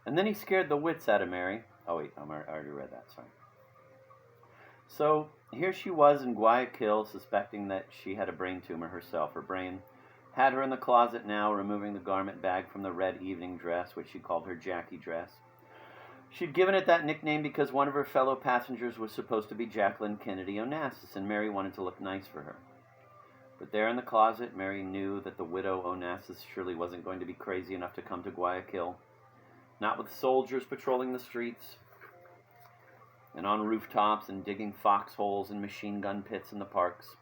And then he scared the wits out of Mary. Oh, wait, I already read that, sorry. So here she was in Guayaquil, suspecting that she had a brain tumor herself. Her brain had her in the closet now, removing the garment bag from the red evening dress, which she called her Jackie dress. She'd given it that nickname because one of her fellow passengers was supposed to be Jacqueline Kennedy Onassis, and Mary wanted to look nice for her. But there in the closet, Mary knew that the widow Onassis surely wasn't going to be crazy enough to come to Guayaquil. Not with soldiers patrolling the streets and on rooftops and digging foxholes and machine gun pits in the parks.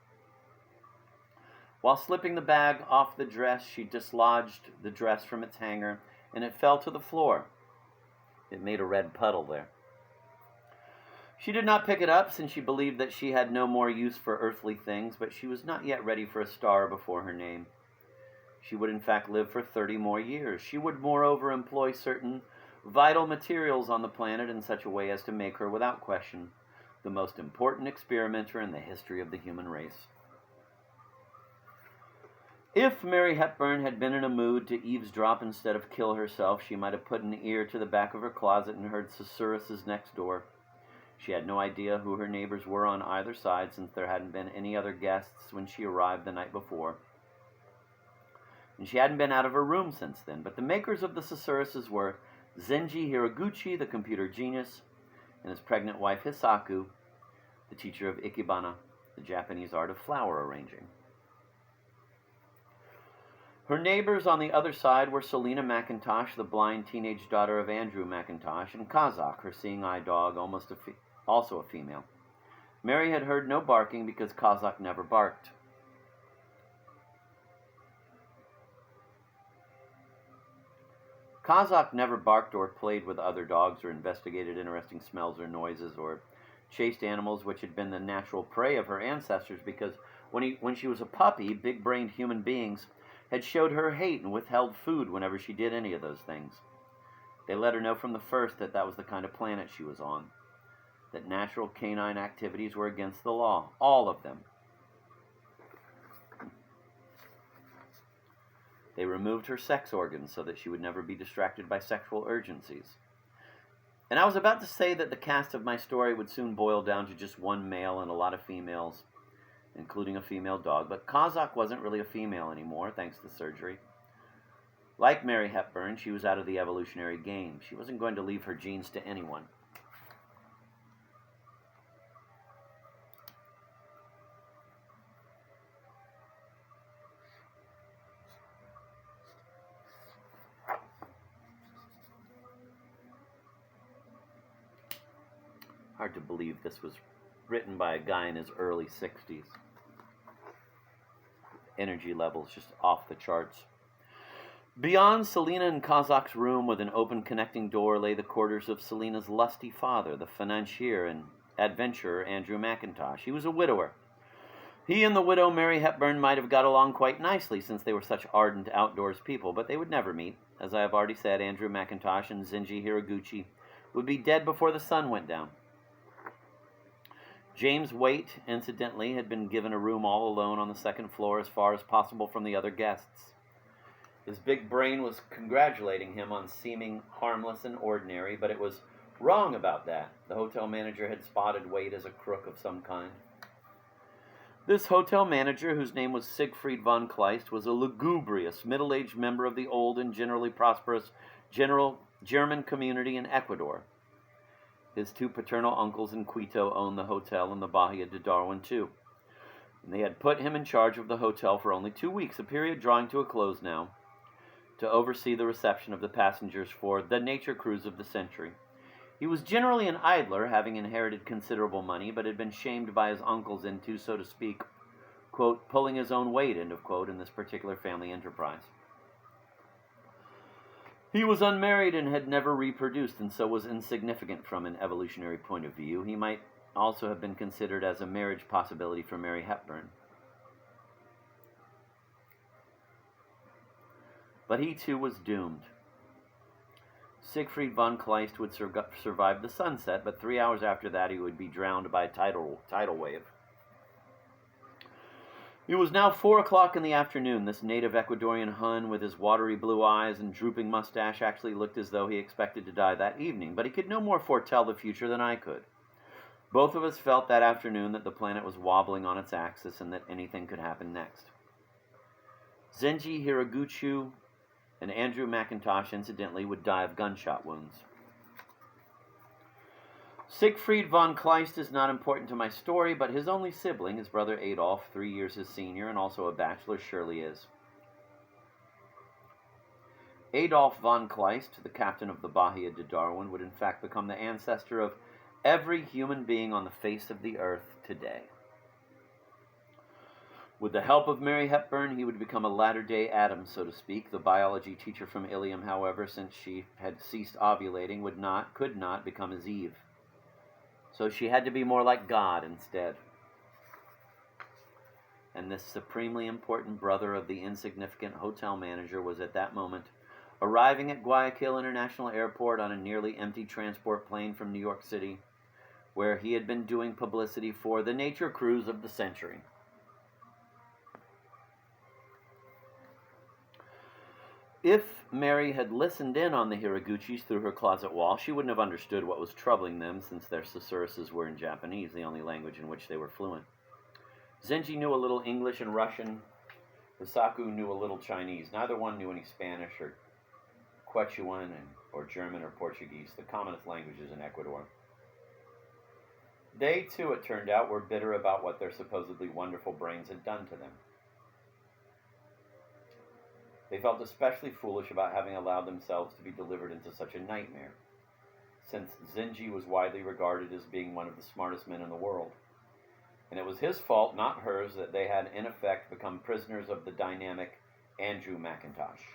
While slipping the bag off the dress, she dislodged the dress from its hanger, and it fell to the floor. It made a red puddle there. She did not pick it up, since she believed that she had no more use for earthly things, but she was not yet ready for a star before her name. She would in fact live for 30 more years. She would moreover employ certain vital materials on the planet in such a way as to make her, without question, the most important experimenter in the history of the human race. If Mary Hepburn had been in a mood to eavesdrop instead of kill herself, she might have put an ear to the back of her closet and heard susurruses next door. She had no idea who her neighbors were on either side, since there hadn't been any other guests when she arrived the night before. And she hadn't been out of her room since then. But the makers of the susurruses were Zenji Hiraguchi, the computer genius, and his pregnant wife Hisaku, the teacher of ikebana, the Japanese art of flower arranging. Her neighbors on the other side were Selina McIntosh, the blind teenage daughter of Andrew McIntosh, and Kazak, her seeing-eye dog, also a female. Mary had heard no barking because Kazak never barked. Kazak never barked or played with other dogs or investigated interesting smells or noises or chased animals which had been the natural prey of her ancestors, because when she was a puppy, big-brained human beings had showed her hate and withheld food whenever she did any of those things. They let her know from the first that that was the kind of planet she was on, that natural canine activities were against the law, all of them. They removed her sex organs so that she would never be distracted by sexual urgencies. And I was about to say that the cast of my story would soon boil down to just one male and a lot of females, including a female dog, but Kazak wasn't really a female anymore, thanks to surgery. Like Mary Hepburn, she was out of the evolutionary game. She wasn't going to leave her genes to anyone. Hard to believe this was written by a guy in his early 60s. Energy levels just off the charts. Beyond Selina and Kazak's room, with an open connecting door, lay the quarters of Selina's lusty father, the financier and adventurer Andrew McIntosh. He was a widower. He and the widow Mary Hepburn might have got along quite nicely, since they were such ardent outdoors people, but they would never meet. As I have already said, Andrew McIntosh and Zenji Hiraguchi would be dead before the sun went down. James Waite, incidentally, had been given a room all alone on the second floor, as far as possible from the other guests. His big brain was congratulating him on seeming harmless and ordinary, but it was wrong about that. The hotel manager had spotted Waite as a crook of some kind. This hotel manager, whose name was Siegfried von Kleist, was a lugubrious, middle-aged member of the old and generally prosperous German community in Ecuador. His two paternal uncles in Quito owned the hotel in the Bahia de Darwin, too. And they had put him in charge of the hotel for only 2 weeks, a period drawing to a close now, to oversee the reception of the passengers for the nature cruise of the century. He was generally an idler, having inherited considerable money, but had been shamed by his uncles into, so to speak, quote, pulling his own weight, end of quote, in this particular family enterprise. He was unmarried and had never reproduced, and so was insignificant from an evolutionary point of view. He might also have been considered as a marriage possibility for Mary Hepburn. But he too was doomed. Siegfried von Kleist would survive the sunset, but 3 hours after that he would be drowned by a tidal wave. It was now 4 o'clock in the afternoon. This native Ecuadorian Hun, with his watery blue eyes and drooping mustache, actually looked as though he expected to die that evening, but he could no more foretell the future than I could. Both of us felt that afternoon that the planet was wobbling on its axis and that anything could happen next. Zenji Hiraguchi and Andrew McIntosh, incidentally, would die of gunshot wounds. Siegfried von Kleist is not important to my story, but his only sibling, his brother Adolf, 3 years his senior and also a bachelor, surely is. Adolf von Kleist, the captain of the Bahia de Darwin, would in fact become the ancestor of every human being on the face of the earth today. With the help of Mary Hepburn, he would become a latter-day Adam, so to speak. The biology teacher from Ilium, however, since she had ceased ovulating, could not become his Eve. So she had to be more like God instead. And this supremely important brother of the insignificant hotel manager was at that moment arriving at Guayaquil International Airport on a nearly empty transport plane from New York City, where he had been doing publicity for the nature cruise of the century. If Mary had listened in on the Hiraguchis through her closet wall, she wouldn't have understood what was troubling them, since their susurruses were in Japanese, the only language in which they were fluent. Zenji knew a little English and Russian. Hisaku knew a little Chinese. Neither one knew any Spanish or Quechuan or German or Portuguese, the commonest languages in Ecuador. They, too, it turned out, were bitter about what their supposedly wonderful brains had done to them. They felt especially foolish about having allowed themselves to be delivered into such a nightmare, since Zenji was widely regarded as being one of the smartest men in the world. And it was his fault, not hers, that they had in effect become prisoners of the dynamic Andrew McIntosh.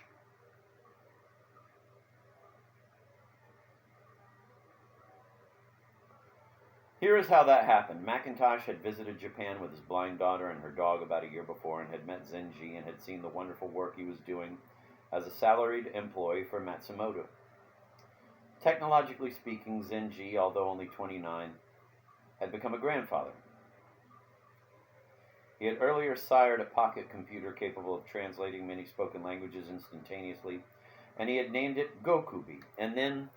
Here is how that happened. McIntosh had visited Japan with his blind daughter and her dog about a year before, and had met Zenji and had seen the wonderful work he was doing as a salaried employee for Matsumoto. Technologically speaking, Zenji, although only 29, had become a grandfather. He had earlier sired a pocket computer capable of translating many spoken languages instantaneously, and he had named it Gokubi. And then,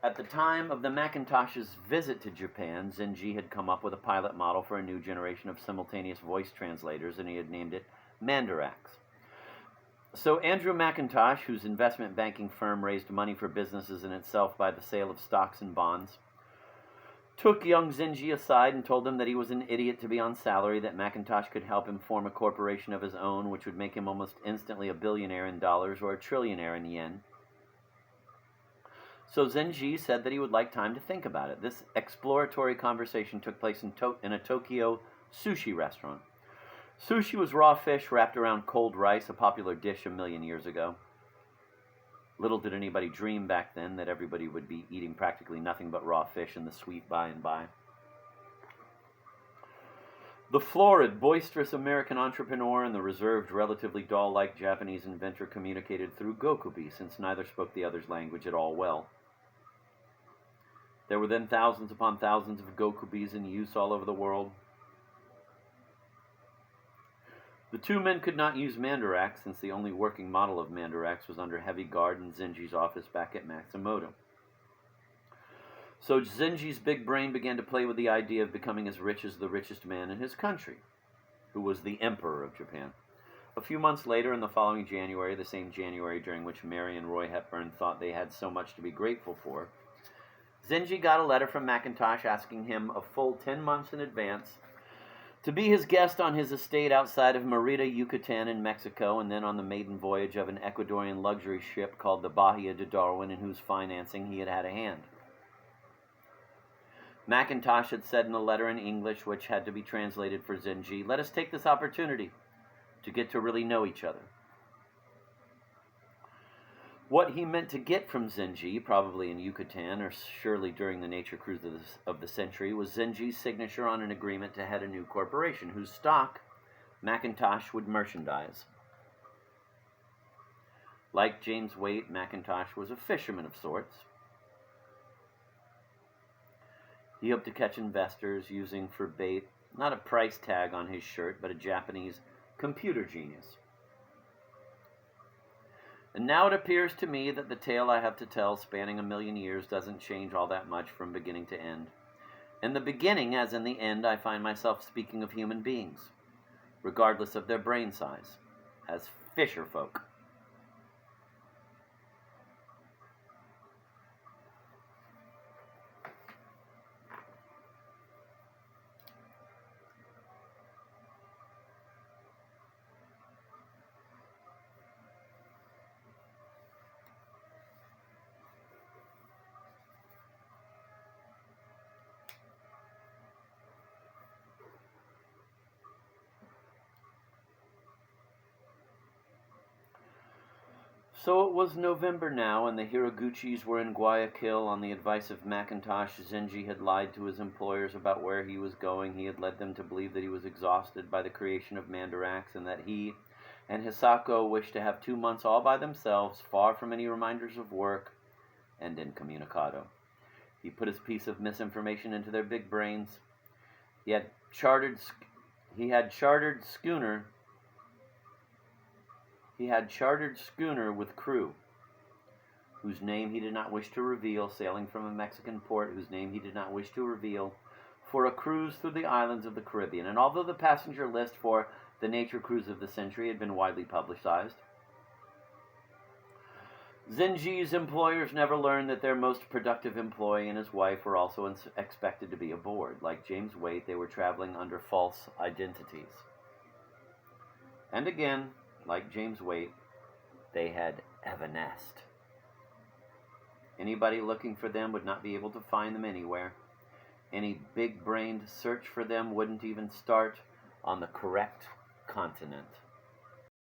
at the time of the Macintosh's visit to Japan, Zenji had come up with a pilot model for a new generation of simultaneous voice translators, and he had named it Mandarax. So Andrew McIntosh, whose investment banking firm raised money for businesses in itself by the sale of stocks and bonds, took young Zenji aside and told him that he was an idiot to be on salary, that McIntosh could help him form a corporation of his own, which would make him almost instantly a billionaire in dollars or a trillionaire in yen. So Zenji said that he would like time to think about it. This exploratory conversation took place in a Tokyo sushi restaurant. Sushi was raw fish wrapped around cold rice, a popular dish a million years ago. Little did anybody dream back then that everybody would be eating practically nothing but raw fish in the sweet by and by. The florid, boisterous American entrepreneur and the reserved, relatively doll-like Japanese inventor communicated through Gokubi, since neither spoke the other's language at all well. There were then thousands upon thousands of Gokubis in use all over the world. The two men could not use Mandarax, since the only working model of Mandarax was under heavy guard in Zenji's office back at Matsumoto. So Zenji's big brain began to play with the idea of becoming as rich as the richest man in his country, who was the Emperor of Japan. A few months later, in the following January, the same January during which Mary and Roy Hepburn thought they had so much to be grateful for, Zenji got a letter from McIntosh asking him a full 10 months in advance to be his guest on his estate outside of Merida, Yucatan in Mexico, and then on the maiden voyage of an Ecuadorian luxury ship called the Bahia de Darwin, in whose financing he had had a hand. McIntosh had said in a letter in English, which had to be translated for Zenji, "Let us take this opportunity to get to really know each other." What he meant to get from Zenji, probably in Yucatan or surely during the nature cruise of the century, was Zenji's signature on an agreement to head a new corporation whose stock McIntosh would merchandise. Like James Waite, McIntosh was a fisherman of sorts. He hoped to catch investors using for bait Not a price tag on his shirt, but a Japanese computer genius. And now it appears to me that the tale I have to tell, spanning 1,000,000 years, doesn't change all that much from beginning to end. In the beginning, as in the end, I find myself speaking of human beings, regardless of their brain size, as fisher folk. So it was November now, and the Hiraguchis were in Guayaquil. On the advice of Macintosh, Zenji had lied to his employers about where he was going. He had led them to believe that he was exhausted by the creation of Mandarax, and that he and Hisako wished to have 2 months all by themselves, far from any reminders of work, and incommunicado. He put his piece of misinformation into their big brains. He had chartered schooner with crew, whose name he did not wish to reveal, sailing from a Mexican port, whose name he did not wish to reveal, for a cruise through the islands of the Caribbean. And although the passenger list for the nature cruise of the century had been widely publicized, Zenji's employers never learned that their most productive employee and his wife were also expected to be aboard. Like James Waite, they were traveling under false identities. And again, like James Waite, they had evanesced. Anybody looking for them would not be able to find them anywhere. Any big-brained search for them wouldn't even start on the correct continent.